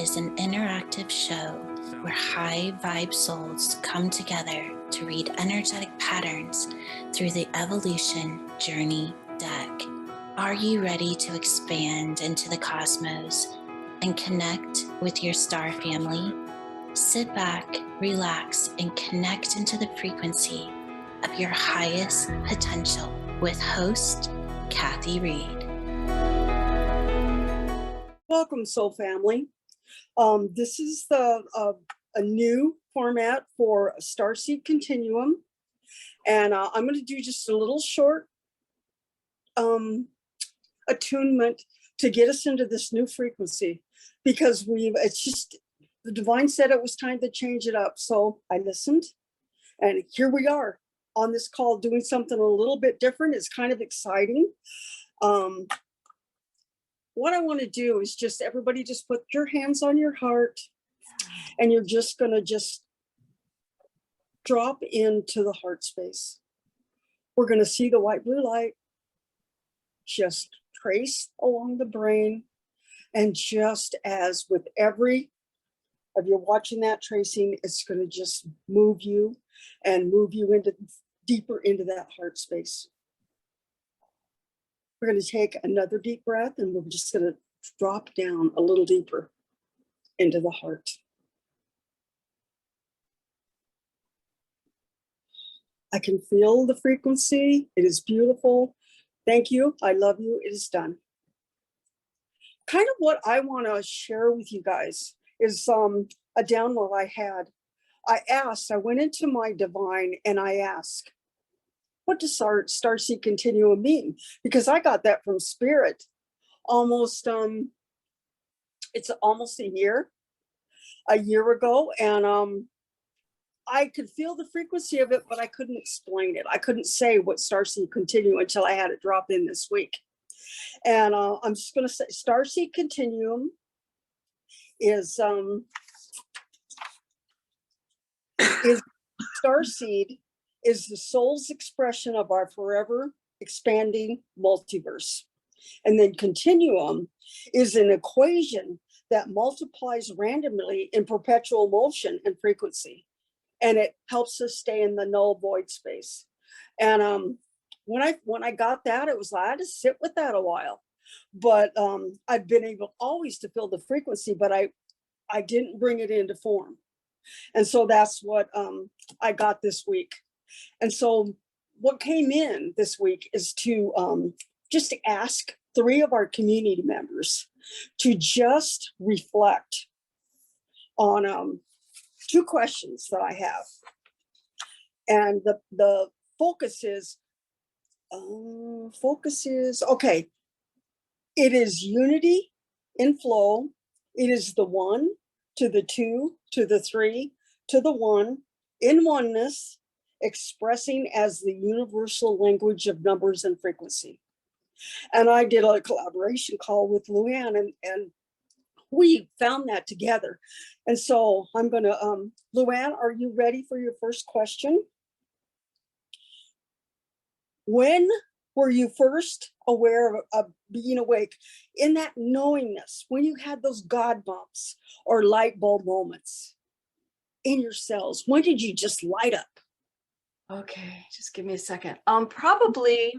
is an interactive show where high vibe souls come together to read energetic patterns through the evolution journey deck. Are you ready to expand into the cosmos and connect with your star family? Sit back, relax, and connect into the frequency of your highest potential with host Kathy Reed. Welcome, Soul Family. This is a new format for StarSeed Conttuum, and I'm going to do just a little short attunement to get us into this new frequency, because the divine said it was time to change it up. So I listened, and here we are on this call doing something a little bit different. It's kind of exciting. What I want to do is everybody just put your hands on your heart, and you're just going to drop into the heart space. We're going to see the white blue light just trace along the brain. And just as with every of you watching that tracing, it's going to just move you deeper into that heart space. We're going to take another deep breath, and we're just going to drop down a little deeper into the heart. I can feel the frequency. It is beautiful. Thank you. I love you. It is done. Kind of what I want to share with you guys is a download I had. I went into my divine and I asked, what does StarSeed Conttuum mean? Because I got that from Spirit it's almost a year ago. And I could feel the frequency of it, but I couldn't explain it. I couldn't say what StarSeed Conttuum until I had it drop in this week. And I'm just going to say StarSeed Conttuum is StarSeed is the soul's expression of our forever expanding multiverse. And then Conttuum is an equation that multiplies randomly in perpetual motion and frequency. And it helps us stay in the null void space. And when I got that, it was like I had to sit with that a while. But I've been able always to feel the frequency, but I didn't bring it into form. And so that's what I got this week. And so what came in this week is to just ask 3 of our community members to just reflect on 2 questions that I have. And the focus is, okay, it is unity in flow. It is the 1 to the 2 to the 3 to the 1 in oneness, expressing as the universal language of numbers and frequency. And I did a collaboration call with Luann, and we found that together. And so I'm going to, Luann, are you ready for your first question? When were you first aware of being awake, in that knowingness, when you had those God bumps or light bulb moments in your cells? When did you just light up? Okay, just give me a second. Probably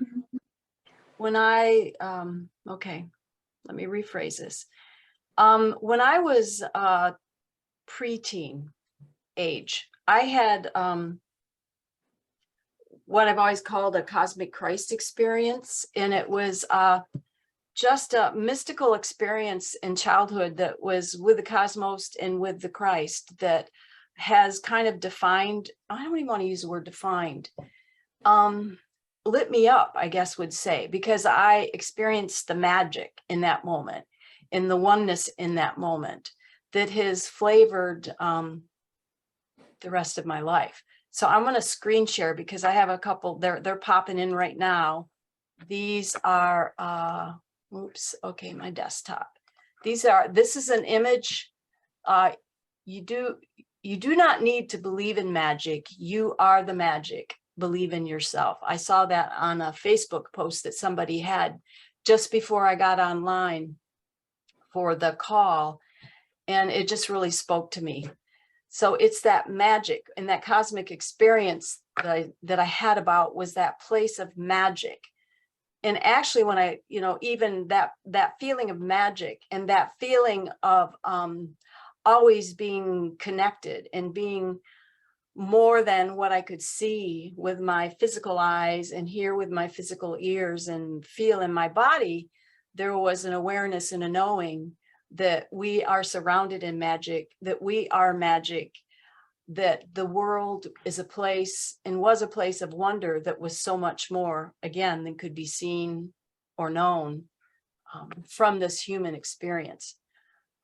when okay, let me rephrase this. When I was preteen age, I had what I've always called a cosmic Christ experience. And it was just a mystical experience in childhood that was with the cosmos and with the Christ that has kind of defined, I don't even want to use the word defined, lit me up, I guess would say, because I experienced the magic in that moment, in the oneness in that moment that has flavored the rest of my life. So I'm going to screen share because I have a couple, they're popping in right now. These are, okay, my desktop. This is an image. You do not need to believe in magic. You are the magic. Believe in yourself. I saw that on a Facebook post that somebody had just before I got online for the call. and it just really spoke to me. So it's that magic and that cosmic experience that I had about was that place of magic. And actually, when I, even that feeling of magic and that feeling of always being connected and being more than what I could see with my physical eyes and hear with my physical ears and feel in my body, there was an awareness and a knowing that we are surrounded in magic, that we are magic, that the world is a place and was a place of wonder that was so much more, again, than could be seen or known from this human experience.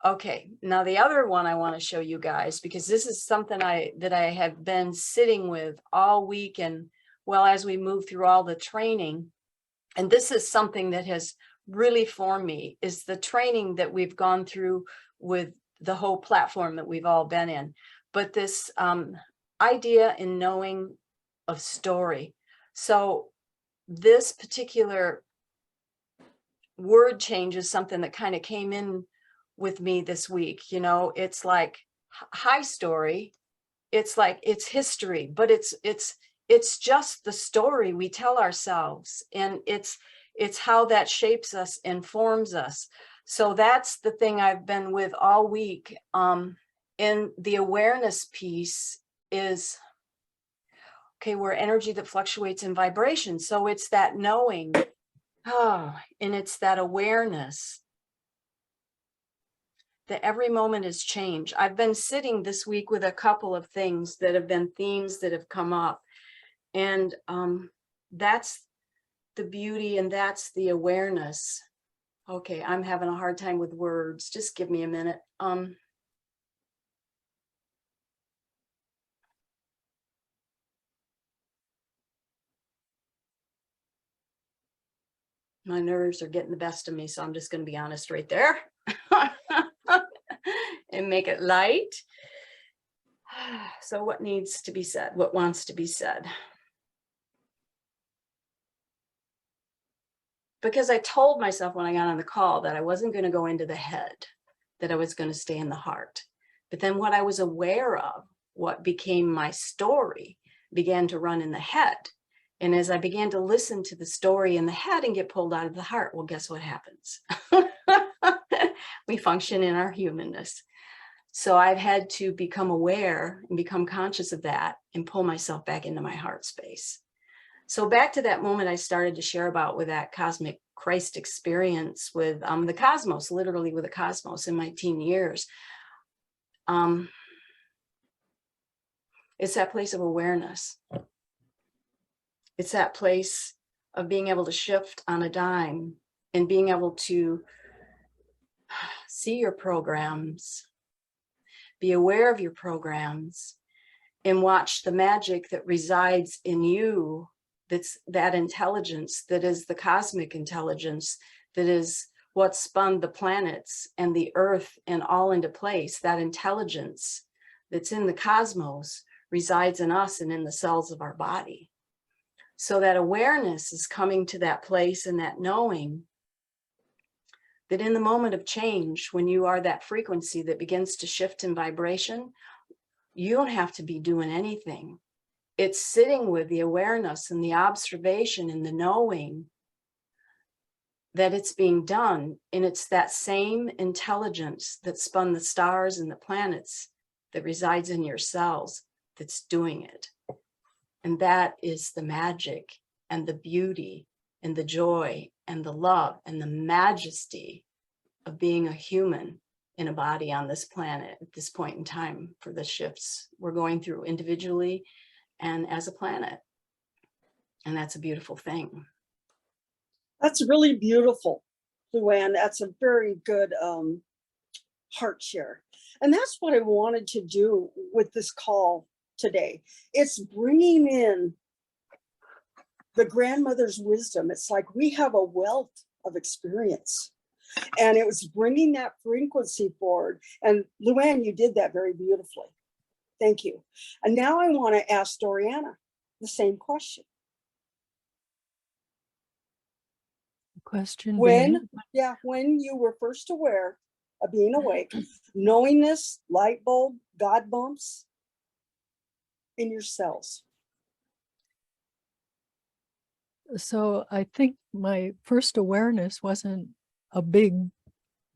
Okay, now the other one I want to show you guys, because this is something that I have been sitting with all week, and well, as we move through all the training, and this is something that has really formed me, is the training that we've gone through with the whole platform that we've all been in. But this idea in knowing of story. So this particular word change is something that kind of came in with me this week. It's like high story. It's like it's history, but it's just the story we tell ourselves, and it's how that shapes us and forms us. So that's the thing I've been with all week. And the awareness piece is, okay, we're energy that fluctuates in vibration. So it's that knowing, and it's that awareness that every moment is change. I've been sitting this week with a couple of things that have been themes that have come up. And that's the beauty, and that's the awareness. Okay, I'm having a hard time with words. Just give me a minute. My nerves are getting the best of me, so I'm just going to be honest right there and make it light. So what needs to be said? What wants to be said? Because I told myself when I got on the call that I wasn't going to go into the head, that I was going to stay in the heart. But then what I was aware of, what became my story, began to run in the head. And as I began to listen to the story in the head and get pulled out of the heart, well, guess what happens? We function in our humanness. So I've had to become aware and become conscious of that and pull myself back into my heart space. So back to that moment I started to share about with that cosmic Christ experience with the cosmos, literally with the cosmos in my teen years. It's that place of awareness. It's that place of being able to shift on a dime and being able to see your programs, be aware of your programs, and watch the magic that resides in you. That's that intelligence that is the cosmic intelligence, that is what spun the planets and the earth and all into place. That intelligence that's in the cosmos resides in us and in the cells of our body. So that awareness is coming to that place and that knowing that in the moment of change, when you are that frequency that begins to shift in vibration, you don't have to be doing anything. It's sitting with the awareness and the observation and the knowing that it's being done. And it's that same intelligence that spun the stars and the planets that resides in your cells that's doing it. And that is the magic and the beauty and the joy and the love and the majesty of being a human in a body on this planet at this point in time for the shifts we're going through individually and as a planet. And that's a beautiful thing. That's really beautiful, Luann. That's a very good heart share. And that's what I wanted to do with this call today. It's bringing in the grandmother's wisdom. It's like we have a wealth of experience, and it was bringing that frequency forward. And Luann, you did that very beautifully. Thank you. And now I want to ask Doriana the same question. Question When you were first aware of being awake, knowingness, light bulb, God bumps in your cells. So I think my first awareness wasn't a big,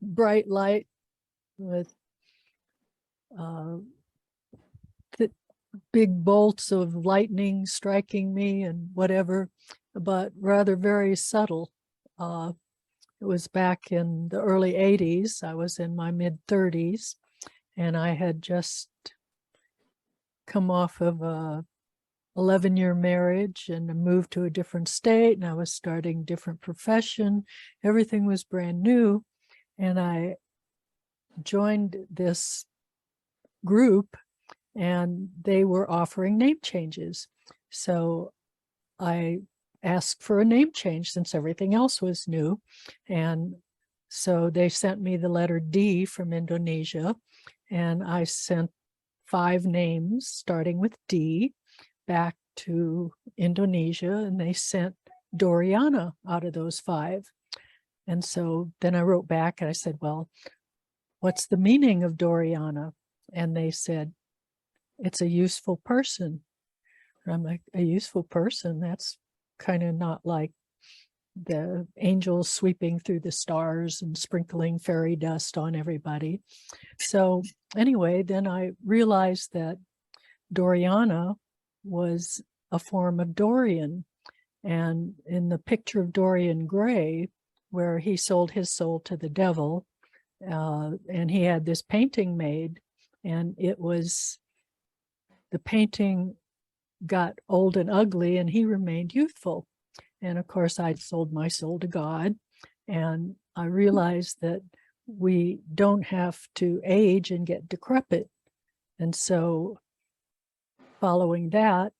bright light with big bolts of lightning striking me and whatever, but rather very subtle. It was back in the early 80s. I was in my mid 30s, and I had just come off of a 11-year marriage and moved to a different state, and I was starting different profession. Everything was brand new, and I joined this group, and they were offering name changes. So I asked for a name change since everything else was new. And so they sent me the letter D from Indonesia, and I sent 5 names starting with D back to Indonesia, and they sent Doriana out of those 5. And so then I wrote back and I said, well, what's the meaning of Doriana? And they said, it's a useful person. And I'm like, a useful person? That's kind of not like the angels sweeping through the stars and sprinkling fairy dust on everybody. So anyway, then I realized that Doriana was a form of Dorian. And in the picture of Dorian Gray, where he sold his soul to the devil, and he had this painting made, and it was, the painting got old and ugly, and he remained youthful. And of course, I'd sold my soul to God, and I realized that we don't have to age and get decrepit. And so following that,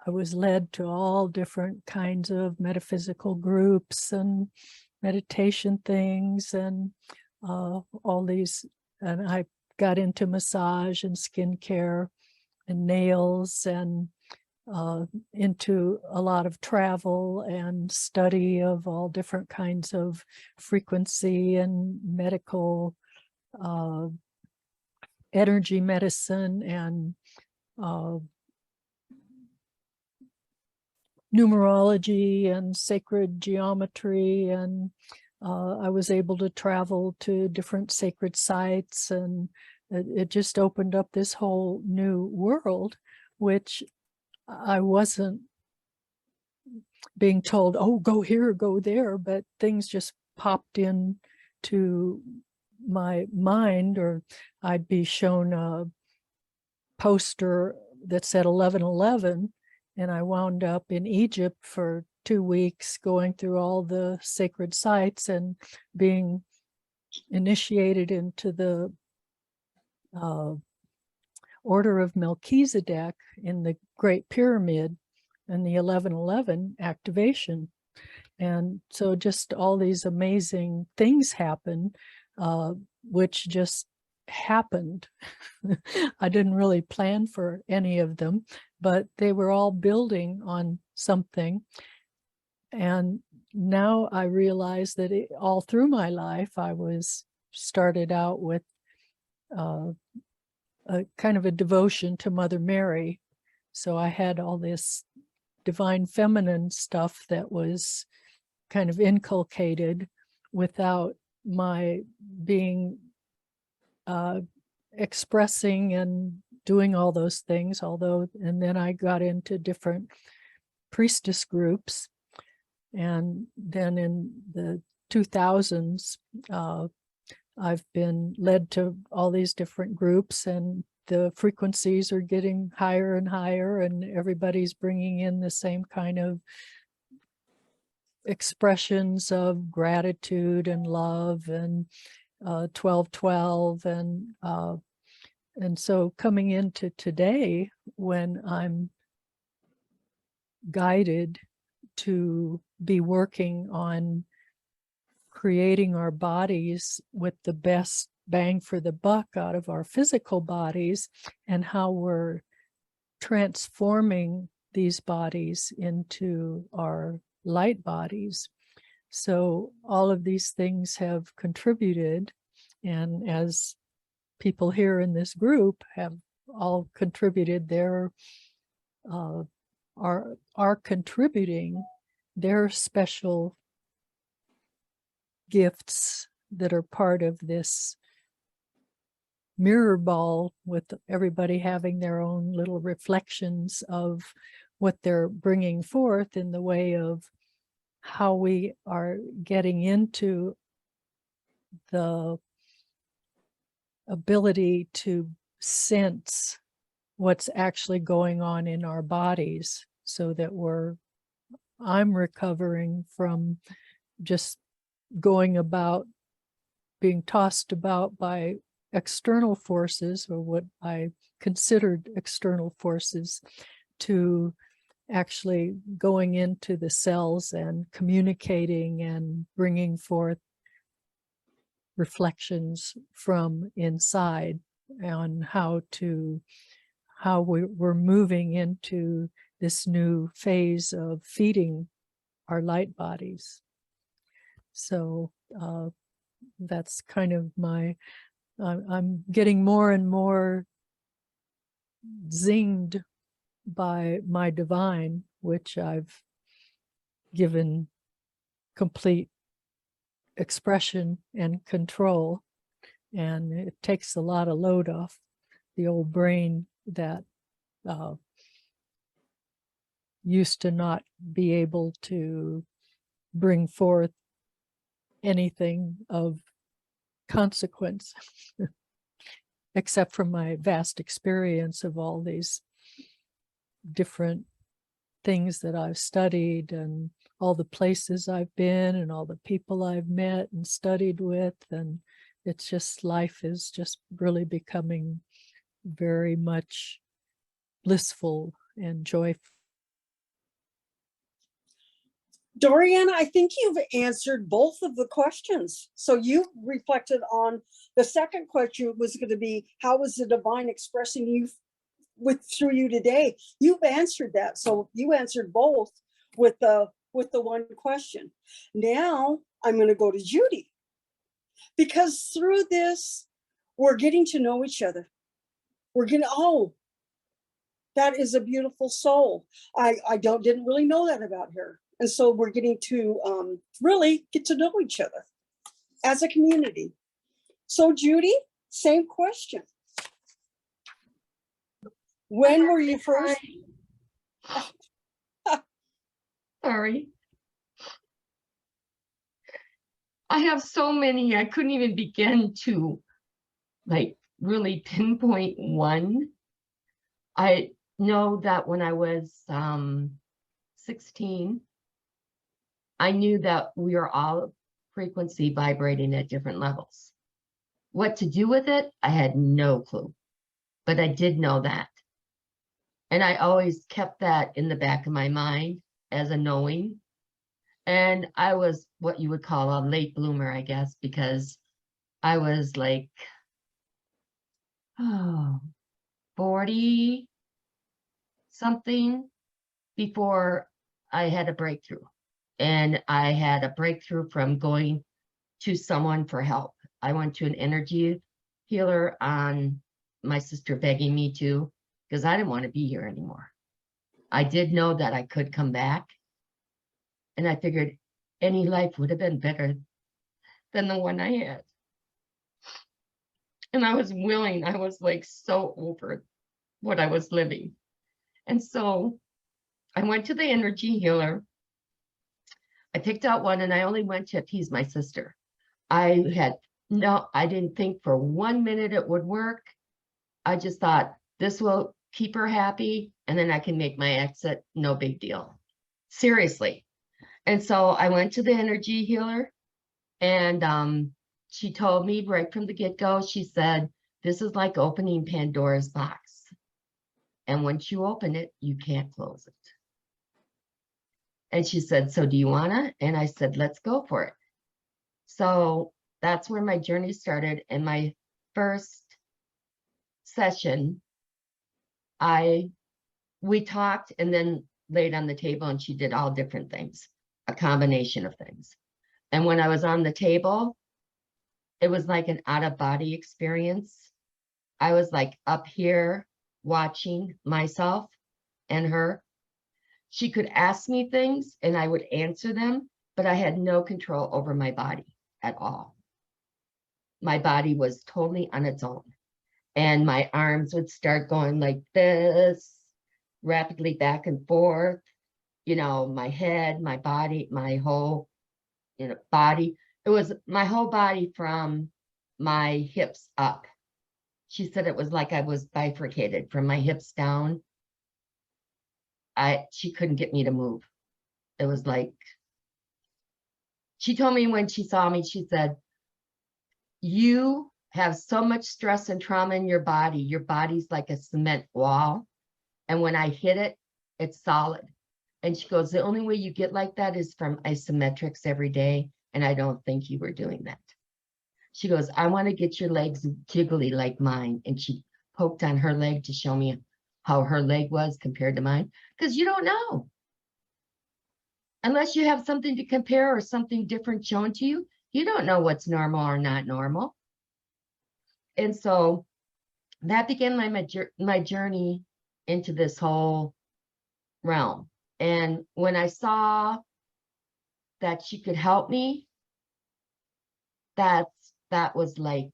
I was led to all different kinds of metaphysical groups and meditation things and all these, and I got into massage and skincare and nails and into a lot of travel and study of all different kinds of frequency and medical energy medicine and numerology and sacred geometry, and I was able to travel to different sacred sites, and it just opened up this whole new world, which I wasn't being told, oh, go here, go there, but things just popped in to my mind, or I'd be shown a poster that said 1111, and I wound up in Egypt for 2 weeks going through all the sacred sites and being initiated into the Order of Melchizedek in the Great Pyramid and the 1111 activation. And so just all these amazing things happen, which just happened. I didn't really plan for any of them, but they were all building on something. And now I realize that all through my life, I was started out with a kind of a devotion to Mother Mary. So I had all this divine feminine stuff that was kind of inculcated without my being expressing and doing all those things, and then I got into different priestess groups. And then in the 2000s, I've been led to all these different groups, and the frequencies are getting higher and higher, and everybody's bringing in the same kind of expressions of gratitude and love and 1212. And so coming into today, when I'm guided to be working on creating our bodies with the best bang for the buck out of our physical bodies, and how we're transforming these bodies into our light bodies. So all of these things have contributed And as people here in this group have all contributed their, are contributing their special gifts that are part of this mirror ball, with everybody having their own little reflections of what they're bringing forth in the way of how we are getting into the ability to sense what's actually going on in our bodies, so that I'm recovering from just going about being tossed about by external forces, or what I considered external forces, to actually going into the cells and communicating and bringing forth reflections from inside on how we're moving into this new phase of feeding our light bodies. So that's kind of I'm getting more and more zinged by my divine, which I've given complete expression and control. And it takes a lot of load off the old brain that used to not be able to bring forth anything of consequence, except from my vast experience of all these different things that I've studied, and all the places I've been, and all the people I've met and studied with. And it's just, life is just really becoming very much blissful and joyful. Dorian, I think you've answered both of the questions. So you reflected on the second question was going to be, how is the divine expressing you through you today? You've answered that. So you answered both with the one question. Now I'm going to go to Judy, because through this, we're getting to know each other. We're getting, oh, that is a beautiful soul. I didn't really know that about her. And so we're getting to really get to know each other as a community. So Judy, same question. When were you first? Sorry. I have so many, I couldn't even begin to really pinpoint one. I know that when I was 16, I knew that we are all frequency vibrating at different levels. What to do with it, I had no clue, but I did know that. And I always kept that in the back of my mind as a knowing. And I was what you would call a late bloomer, I guess, because I was 40 something before I had a breakthrough. And I had a breakthrough from going to someone for help. I went to an energy healer on my sister begging me to, because I didn't want to be here anymore. I did know that I could come back. And I figured any life would have been better than the one I had. And I was willing, I was so over what I was living. And so I went to the energy healer. I picked out one, and I only went to appease my sister. I didn't think for 1 minute it would work. I just thought, this will keep her happy, and then I can make my exit, no big deal. Seriously. And so I went to the energy healer, and she told me right from the get-go, she said, this is like opening Pandora's box. And once you open it, you can't close it. And she said, so do you wanna? And I said, let's go for it. So that's where my journey started. And my first session, we talked and then laid on the table, and she did all different things, a combination of things. And when I was on the table, it was like an out of body experience. I was like up here watching myself and her. She could ask me things and I would answer them, but I had no control over my body at all. My body was totally on its own. And my arms would start going like this, rapidly back and forth. You know, my head, my body, my whole, body. It was my whole body from my hips up. She said it was like I was bifurcated from my hips down. She couldn't get me to move. It was like, she told me when she saw me, she said, you have so much stress and trauma in your body. Your body's like a cement wall. And when I hit it, it's solid. And she goes, the only way you get like that is from isometrics every day. And I don't think you were doing that. She goes, I want to get your legs jiggly like mine. And she poked on her leg to show me how her leg was compared to mine. Because you don't know. Unless you have something to compare or something different shown to you, you don't know what's normal or not normal. And so that began my journey into this whole realm. And when I saw that she could help me, that was like,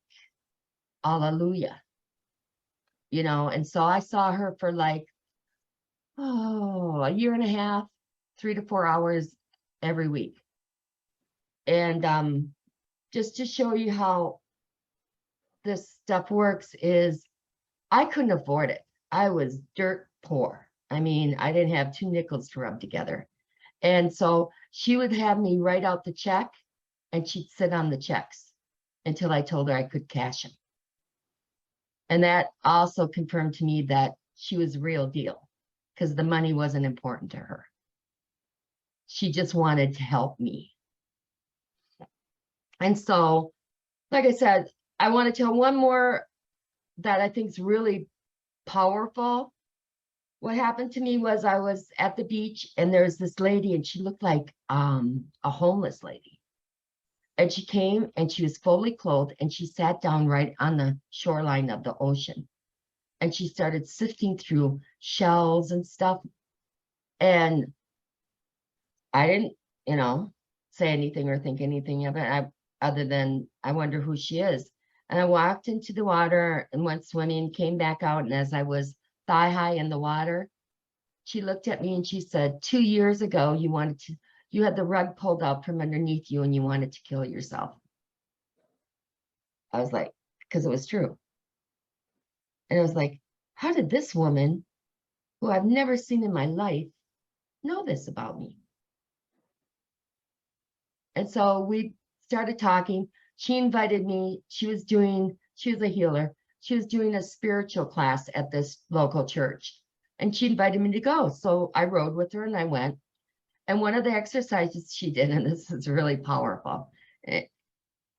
hallelujah, and so I saw her for like, a year and a half, 3 to 4 hours every week. And just to show you how this stuff works is I couldn't afford it. I was dirt poor. I mean, I didn't have 2 nickels to rub together. And so she would have me write out the check and she'd sit on the checks until I told her I could cash them. And that also confirmed to me that she was real deal because the money wasn't important to her. She just wanted to help me. And so, like I said, I want to tell one more that I think is really powerful. What happened to me was I was at the beach and there's this lady and she looked like a homeless lady. And she came and she was fully clothed and she sat down right on the shoreline of the ocean. And she started sifting through shells and stuff. And I didn't, say anything or think anything of it other than I wonder who she is. And I walked into the water and went swimming, came back out. And as I was thigh high in the water, she looked at me and she said, 2 years ago, you had the rug pulled out from underneath you and you wanted to kill yourself. I was like, because it was true. And I was like, how did this woman, who I've never seen in my life, know this about me? And so we started talking. She invited me. She was a healer. She was doing a spiritual class at this local church. And she invited me to go. So I rode with her and I went. And one of the exercises she did, and this is really powerful, it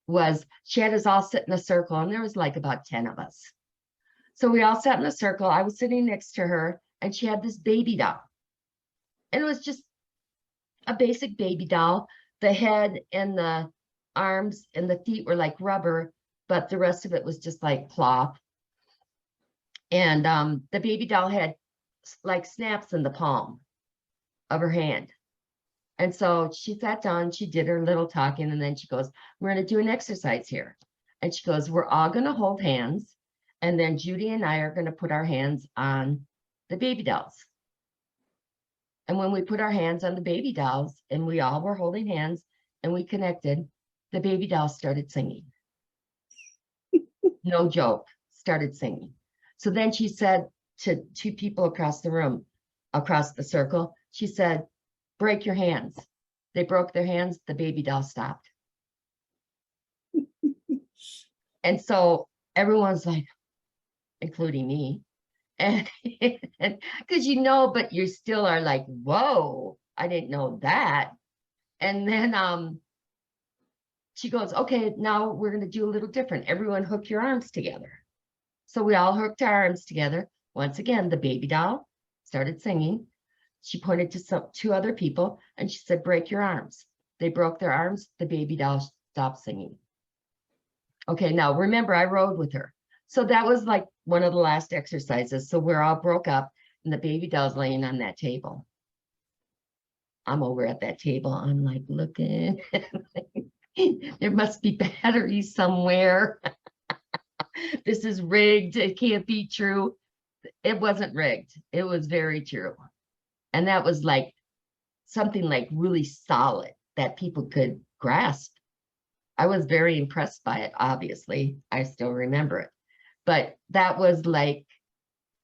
was she had us all sit in a circle, and there was like about 10 of us. So we all sat in a circle. I was sitting next to her, and she had this baby doll. And it was just a basic baby doll. The head and the arms and the feet were like rubber, but the rest of it was just like cloth. And the baby doll had like snaps in the palm of her hand. And so she sat down, she did her little talking, and then she goes, we're going to do an exercise here. And she goes, we're all going to hold hands. And then Judy and I are going to put our hands on the baby dolls. And when we put our hands on the baby dolls and we all were holding hands and we connected, the baby dolls started singing. No joke, started singing. So then she said to 2 people across the room, across the circle, she said, break your hands. They broke their hands, the baby doll stopped. And so everyone's like, including me, and because but you still are like, whoa, I didn't know that. And then she goes, okay, now we're going to do a little different. Everyone hook your arms together. So we all hooked our arms together. Once again, the baby doll started singing. She pointed to 2 other people and she said, break your arms. They broke their arms. The baby doll stopped singing. Okay, now remember, I rode with her. So that was like one of the last exercises. So we're all broke up and the baby doll's laying on that table. I'm over at that table. I'm like looking. There must be batteries somewhere. This is rigged. It can't be true. It wasn't rigged. It was very true. And that was like something like really solid that people could grasp. I was very impressed by it, obviously. I still remember it. But that was like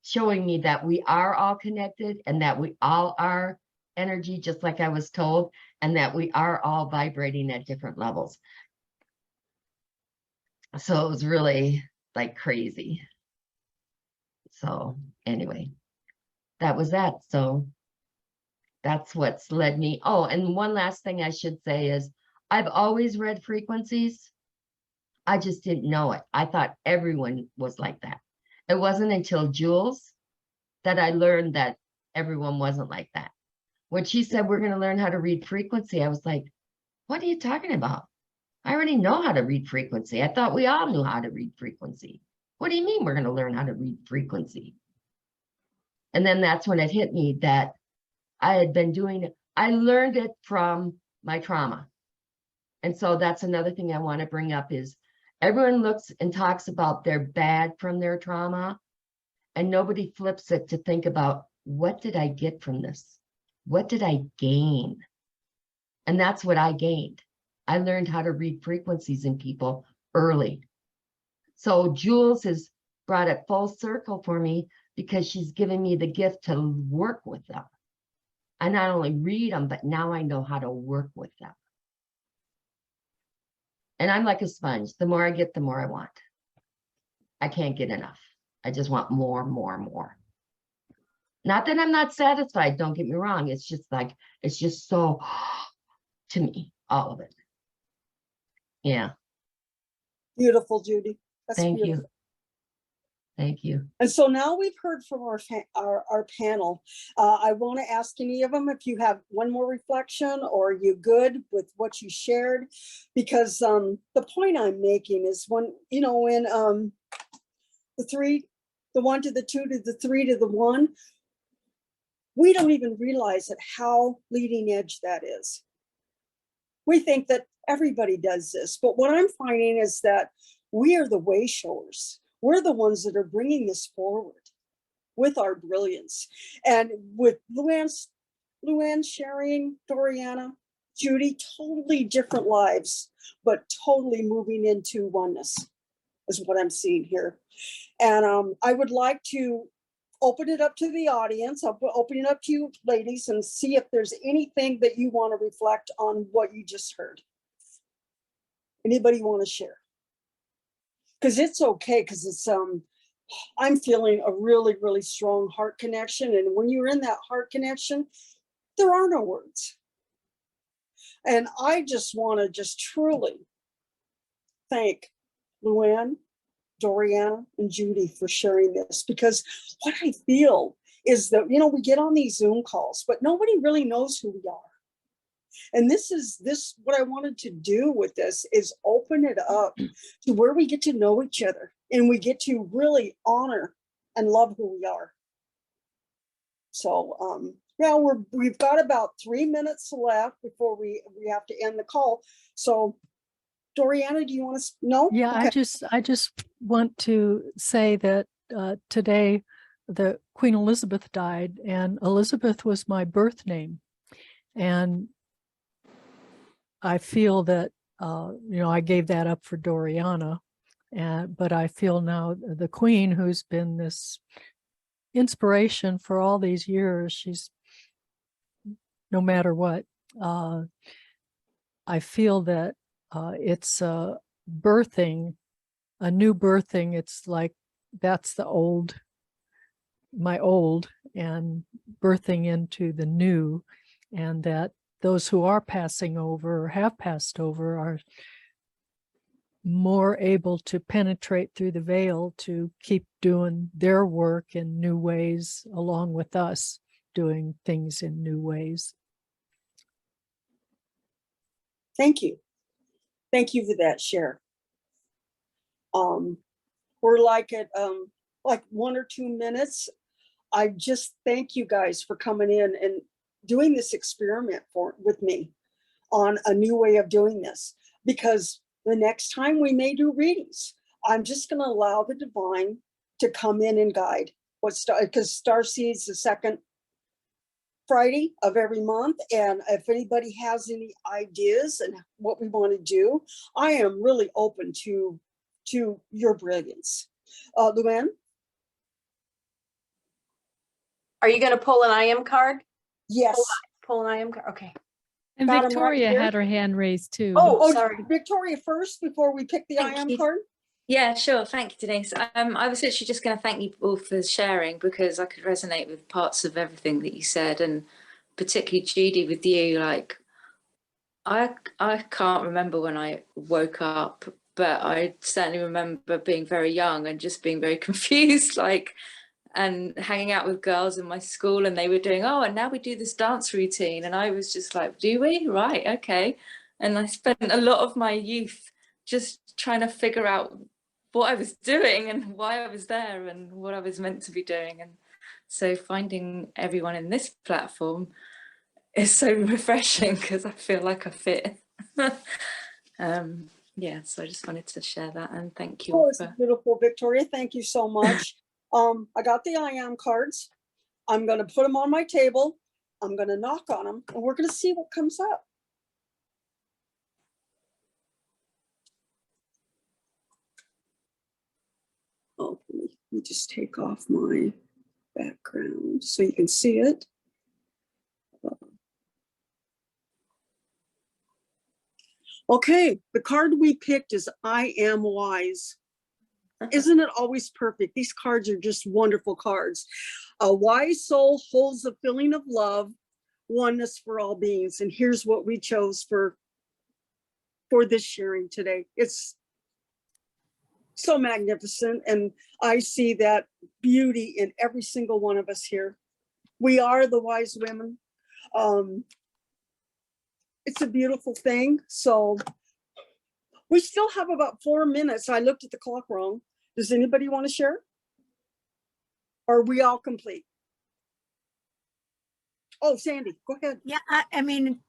showing me that we are all connected and that we all are energy, just like I was told, and that we are all vibrating at different levels. So it was really like crazy. So anyway, that was that. So that's what's led me. Oh, and one last thing I should say is I've always read frequencies. I just didn't know it. I thought everyone was like that. It wasn't until Jules that I learned that everyone wasn't like that. When she said, we're going to learn how to read frequency, I was like, what are you talking about? I already know how to read frequency. I thought we all knew how to read frequency. What do you mean we're going to learn how to read frequency? And then that's when it hit me that I had been doing it. I learned it from my trauma. And so that's another thing I want to bring up is everyone looks and talks about their bad from their trauma, and nobody flips it to think about, what did I get from this? What did I gain? And that's what I gained. I learned how to read frequencies in people early. So Jules has brought it full circle for me because she's given me the gift to work with them. I not only read them, but now I know how to work with them. And I'm like a sponge. The more I get, the more I want. I can't get enough. I just want more, more, more. Not that I'm not satisfied, don't get me wrong. It's just like, it's just so, to me, all of it. Yeah. Beautiful, Judy. That's Thank beautiful. you. Thank you. And so now we've heard from our panel. I want to ask any of them if you have one more reflection or are you good with what you shared? Because the point I'm making is when, you know, when the 3, the 1 to the 2 to the 3 to the 1, we don't even realize that how leading edge that is. We think that everybody does this, but what I'm finding is that we are the way showers. We're the ones that are bringing this forward with our brilliance. And with Luann sharing, Doriana, Judy, totally different lives, but totally moving into oneness is what I'm seeing here. And I would like to open it up to the audience. I'll open it up to you ladies and see if there's anything that you want to reflect on what you just heard. Anybody want to share? Because it's okay, because it's I'm feeling a really, really strong heart connection. And when you're in that heart connection, there are no words. And I just want to just truly thank Luann, Doriana, and Judy for sharing this, because what I feel is that, you know, we get on these Zoom calls, but nobody really knows who we are. And what I wanted to do with this is open it up to where we get to know each other and we get to really honor and love who we are. So yeah, we've got about 3 minutes left before we have to end the call. So Doriana, do you want to know? Yeah, okay. I just want to say that today the Queen Elizabeth died, and Elizabeth was my birth name. And I feel that, you know, I gave that up for Doriana, but I feel now the Queen, who's been this inspiration for all these years, she's, no matter what, I feel that it's birthing, a new birthing. It's like, that's the old, my old, and birthing into the new, and that those who are passing over or have passed over are more able to penetrate through the veil to keep doing their work in new ways, along with us doing things in new ways. Thank you. Thank you for that share. We're like at like 1 or 2 minutes. I just thank you guys for coming in and doing this experiment with me on a new way of doing this, because the next time we may do readings, I'm just going to allow the divine to come in and guide because StarSeed's the second Friday of every month. And if anybody has any ideas and what we want to do, I am really open to your brilliance. Luann? Are you going to pull an I am card? Yes. Pull an I am card. Okay. And Got 'em right Victoria here. had her hand raised too. Oh, sorry. Victoria first before we pick the Thank IM you. card. Yeah, sure. Thank you, Denise. I was literally just going to thank you all for sharing, because I could resonate with parts of everything that you said, and particularly Judy with you. Like, I can't remember when I woke up, but I certainly remember being very young and just being very confused, like, and hanging out with girls in my school, and they were doing, oh, and now we do this dance routine, and I was just like, do we? Right, okay. And I spent a lot of my youth just trying to figure out what I was doing and why I was there and what I was meant to be doing. And so finding everyone in this platform is so refreshing, because I feel like I fit. Yeah, so I just wanted to share that, and thank you Oh, all it's for. beautiful, Victoria. Thank you so much. I got the IM cards. I'm going to put them on my table. I'm going to knock on them, and we're going to see what comes up. Oh, let me just take off my background so you can see it. Okay, the card we picked is I Am Wise. Isn't it always perfect? These cards are just wonderful cards. A wise soul holds the feeling of love, oneness for all beings. And here's what we chose for this sharing today. It's so magnificent. And I see that beauty in every single one of us here. We are the wise women. It's a beautiful thing. So we still have about 4 minutes. I looked at the clock wrong. Does anybody want to share? Or are we all complete? Oh, Sandy, go ahead. Yeah, I mean,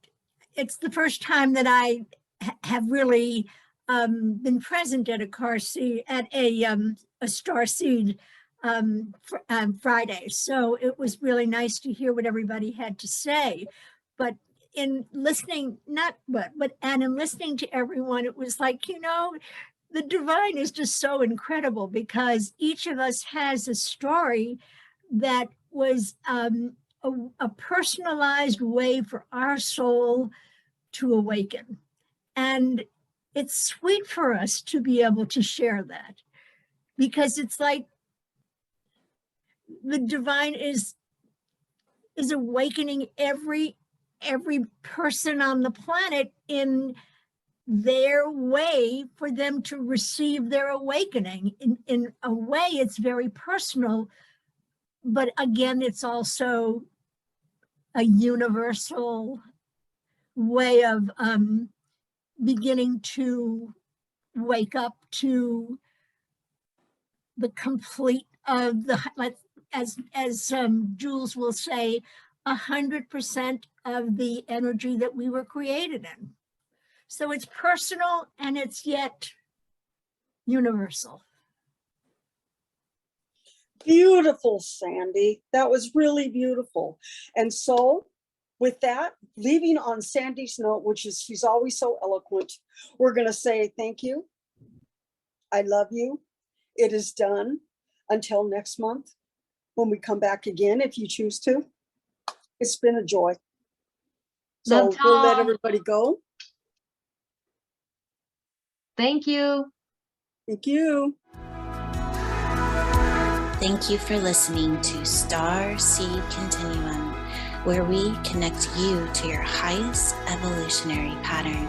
it's the first time that I have really been present at a StarSeed Friday. So it was really nice to hear what everybody had to say. But in listening, in listening to everyone, it was like, the divine is just so incredible, because each of us has a story that was a personalized way for our soul to awaken. And it's sweet for us to be able to share that, because it's like the divine is awakening every person on the planet in their way for them to receive their awakening. In a way, it's very personal, but again, it's also a universal way of beginning to wake up to the complete of as Jules will say, 100% of the energy that we were created in. So it's personal and it's yet universal. Beautiful, Sandy. That was really beautiful. And so with that, leaving on Sandy's note, which is she's always so eloquent, we're going to say thank you. I love you. It is done. Until next month, when we come back again, if you choose to. It's been a joy. So we'll let everybody go. Thank you. Thank you. Thank you for listening to StarSeed Continuum, where we connect you to your highest evolutionary pattern.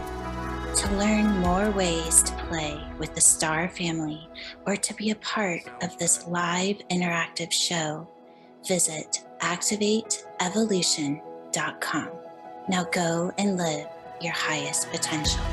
To learn more ways to play with the Star family or to be a part of this live interactive show, visit activateevolution.com. Now go and live your highest potential.